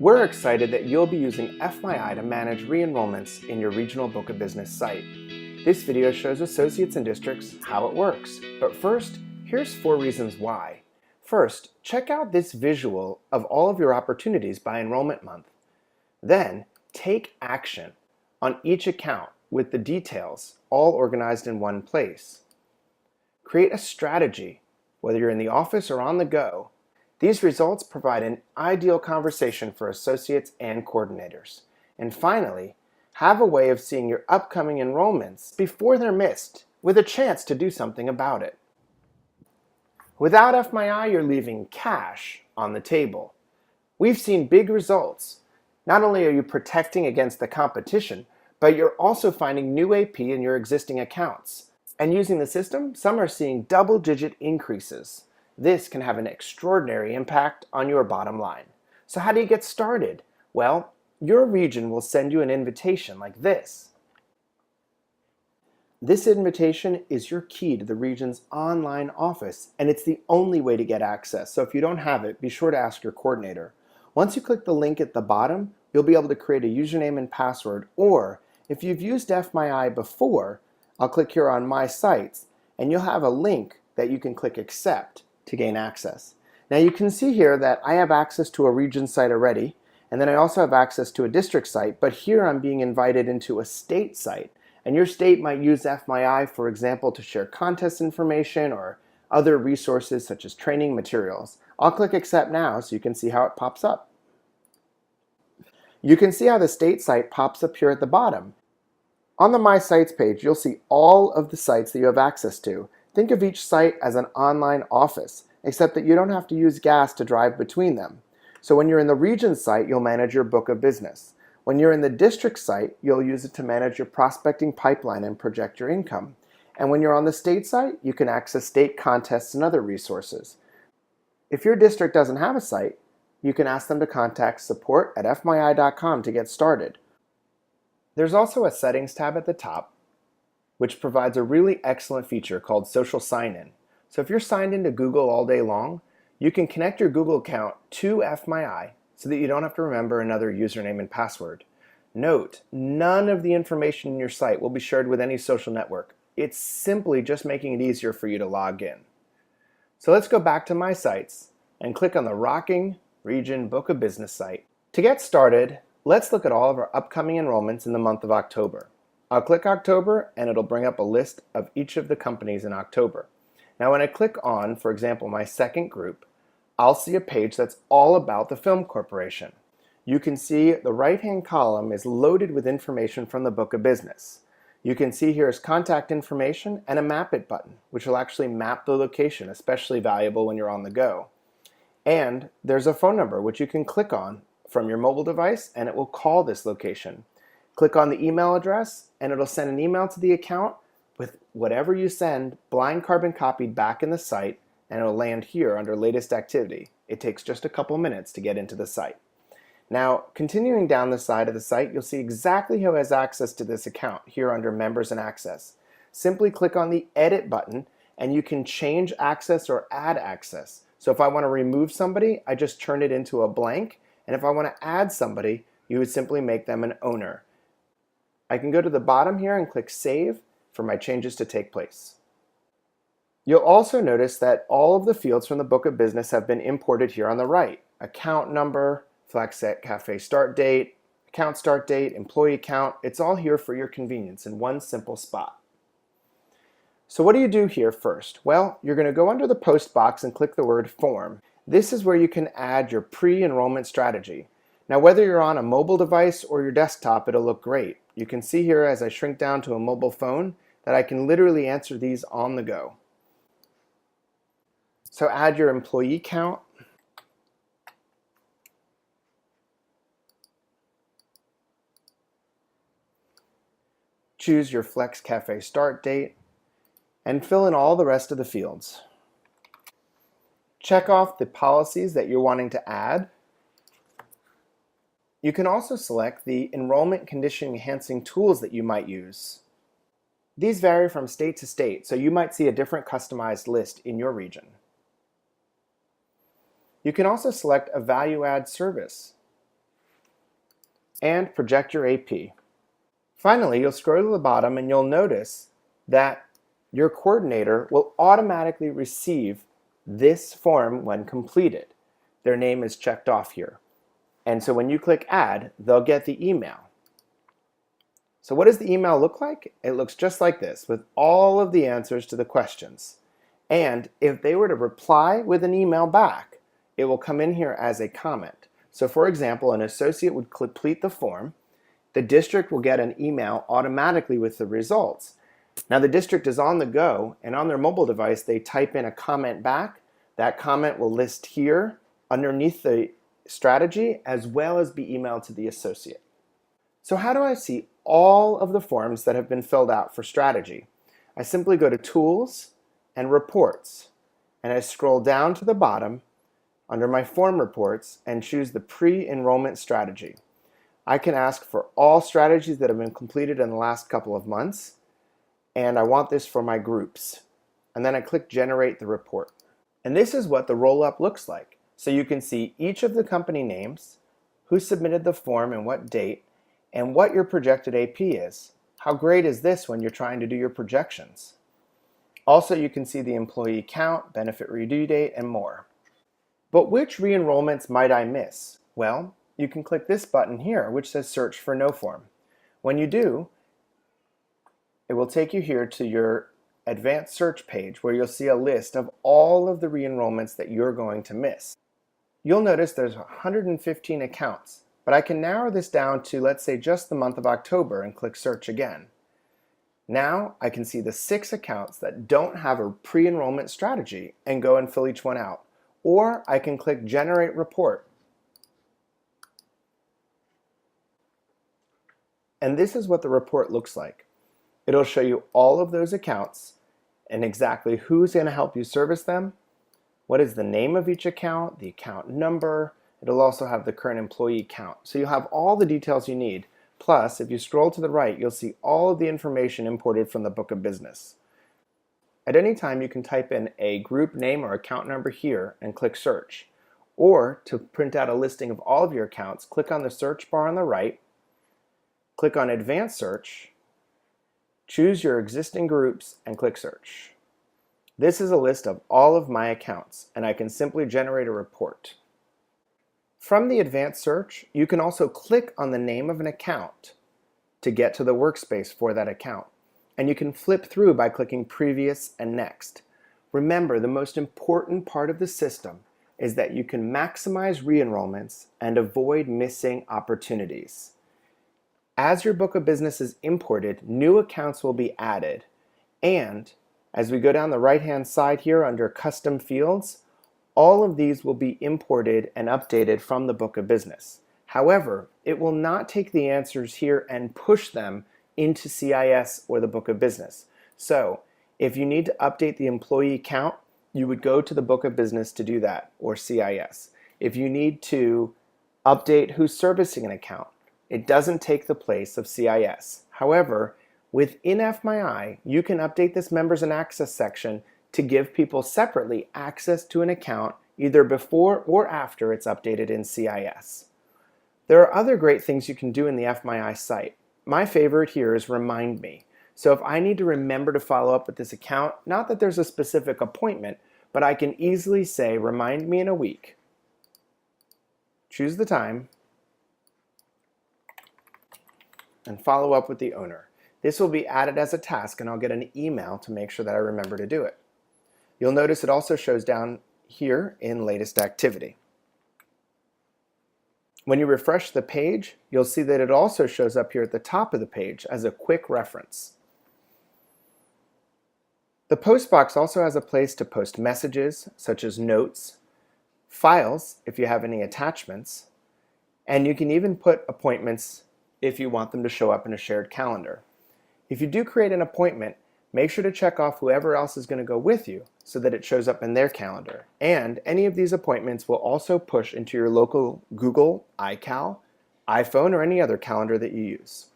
We're excited that you'll be using FMYI to manage re-enrollments in your regional Book of Business site. This video shows associates and districts how it works. But first, here's 4 reasons why. First, check out this visual of all of your opportunities by enrollment month. Then, take action on each account with the details all organized in one place. Create a strategy, whether you're in the office or on the go. These results provide an ideal conversation for associates and coordinators. And finally, have a way of seeing your upcoming enrollments before they're missed, with a chance to do something about it. Without FMYI, you're leaving cash on the table. We've seen big results. Not only are you protecting against the competition, but you're also finding new AP in your existing accounts. And using the system, some are seeing double-digit increases. This can have an extraordinary impact on your bottom line. So how do you get started? Well, your region will send you an invitation like this. This invitation is your key to the region's online office, and it's the only way to get access. So if you don't have it, be sure to ask your coordinator. Once you click the link at the bottom, you'll be able to create a username and password, or if you've used FMYI before, I'll click here on My Sites, and you'll have a link that you can click Accept to gain access. Now you can see here that I have access to a region site already, and then I also have access to a district site, but here I'm being invited into a state site, and your state might use FMYI, for example, to share contest information or other resources such as training materials. I'll click Accept now so you can see how it pops up. You can see how the state site pops up here at the bottom. On the My Sites page, you'll see all of the sites that you have access to. Think of each site as an online office, except that you don't have to use gas to drive between them. So when you're in the region site, you'll manage your book of business. When you're in the district site, you'll use it to manage your prospecting pipeline and project your income. And when you're on the state site, you can access state contests and other resources. If your district doesn't have a site, you can ask them to contact support@fmyi.com to get started. There's also a Settings tab at the top, which provides a really excellent feature called Social Sign-In. So if you're signed into Google all day long, you can connect your Google account to FMYI so that you don't have to remember another username and password. Note, none of the information in your site will be shared with any social network. It's simply just making it easier for you to log in. So let's go back to My Sites and click on the Rocking Region Book of Business site. To get started, let's look at all of our upcoming enrollments in the month of October. I'll click October and it'll bring up a list of each of the companies in October. Now when I click on, for example, my second group, I'll see a page that's all about the Film Corporation. You can see the right-hand column is loaded with information from the Book of Business. You can see here is contact information and a Map It button, which will actually map the location, especially valuable when you're on the go. And there's a phone number which you can click on from your mobile device and it will call this location. Click on the email address and it'll send an email to the account with whatever you send blind carbon copied back in the site, and it'll land here under latest activity. It takes just a couple minutes to get into the site. Now, continuing down the side of the site, you'll see exactly who has access to this account here under Members and Access. Simply click on the Edit button and you can change access or add access. So if I want to remove somebody, I just turn it into a blank, and if I want to add somebody, you would simply make them an owner. I can go to the bottom here and click Save for my changes to take place. You'll also notice that all of the fields from the Book of Business have been imported here on the right. Account number, Flex Cafe start date, account start date, employee count. It's all here for your convenience in one simple spot. So what do you do here first? Well, you're going to go under the Post box and click the word Form. This is where you can add your pre-enrollment strategy. Now whether you're on a mobile device or your desktop, it'll look great. You can see here as I shrink down to a mobile phone that I can literally answer these on the go. So add your employee count, choose your Flex Cafe start date, and fill in all the rest of the fields. Check off the policies that you're wanting to add. You can also select the enrollment condition enhancing tools that you might use. These vary from state to state, so you might see a different customized list in your region. You can also select a value add service. and project your AP. Finally, you'll scroll to the bottom and you'll notice that your coordinator will automatically receive this form when completed. Their name is checked off here. And so when you click add, they'll get the email. So what does the email look like? It looks just like this with all of the answers to the questions. And if they were to reply with an email back, it will come in here as a comment. So for example, an associate would complete the form. The district will get an email automatically with the results. Now the district is on the go, and on their mobile device they type in a comment back. That comment will list here underneath the strategy as well as be emailed to the associate. So how do I see all of the forms that have been filled out for strategy? I simply go to Tools and Reports, and I scroll down to the bottom under my form reports and choose the pre-enrollment strategy. I can ask for all strategies that have been completed in the last couple of months, and I want this for my groups. And then I click Generate the Report. And this is what the roll-up looks like. So you can see each of the company names, who submitted the form and what date, and what your projected AP is. How great is this when you're trying to do your projections? Also, you can see the employee count, benefit due date, and more. But which re-enrollments might I miss? Well, you can click this button here, which says Search for No Form. When you do, it will take you here to your advanced search page where you'll see a list of all of the re-enrollments that you're going to miss. You'll notice there's 115 accounts, but I can narrow this down to, let's say, just the month of October and click Search again. Now I can see the 6 accounts that don't have a pre-enrollment strategy and go and fill each one out. Or I can click Generate Report. And this is what the report looks like. It'll show you all of those accounts and exactly who's going to help you service them, what is the name of each account, the account number. It'll also have the current employee count. So you'll have all the details you need. Plus, if you scroll to the right, you'll see all of the information imported from the Book of Business. At any time, you can type in a group name or account number here and click Search. Or to print out a listing of all of your accounts, click on the search bar on the right, click on Advanced Search, choose your existing groups, and click Search. This is a list of all of my accounts, and I can simply generate a report. From the Advanced Search, you can also click on the name of an account to get to the workspace for that account. And you can flip through by clicking Previous and Next. Remember, the most important part of the system is that you can maximize re-enrollments and avoid missing opportunities. As your Book of Business is imported, new accounts will be added. And as we go down the right-hand side here under Custom Fields, all of these will be imported and updated from the Book of Business. However, it will not take the answers here and push them into CIS or the Book of Business. So if you need to update the employee count, you would go to the Book of Business to do that, or CIS. If you need to update who's servicing an account, it doesn't take the place of CIS. However, within FMYI, you can update this Members and Access section to give people separately access to an account either before or after it's updated in CIS. There are other great things you can do in the FMYI site. My favorite here is Remind Me. So if I need to remember to follow up with this account, not that there's a specific appointment, but I can easily say, remind me in a week. Choose the time, and follow up with the owner. This will be added as a task, and I'll get an email to make sure that I remember to do it. You'll notice it also shows down here in Latest Activity. When you refresh the page, you'll see that it also shows up here at the top of the page as a quick reference. The post box also has a place to post messages, such as notes, files if you have any attachments, and you can even put appointments if you want them to show up in a shared calendar. If you do create an appointment, make sure to check off whoever else is going to go with you so that it shows up in their calendar. And any of these appointments will also push into your local Google, iCal, iPhone, or any other calendar that you use.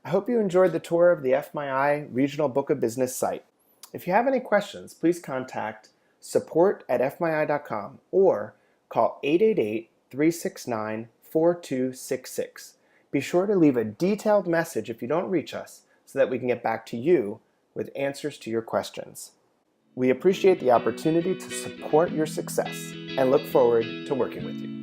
I hope you enjoyed the tour of the FMYI Regional Book of Business site. If you have any questions, please contact support@fmyi.com or call 888-369-5255. 4266. Be sure to leave a detailed message if you don't reach us so that we can get back to you with answers to your questions. We appreciate the opportunity to support your success and look forward to working with you.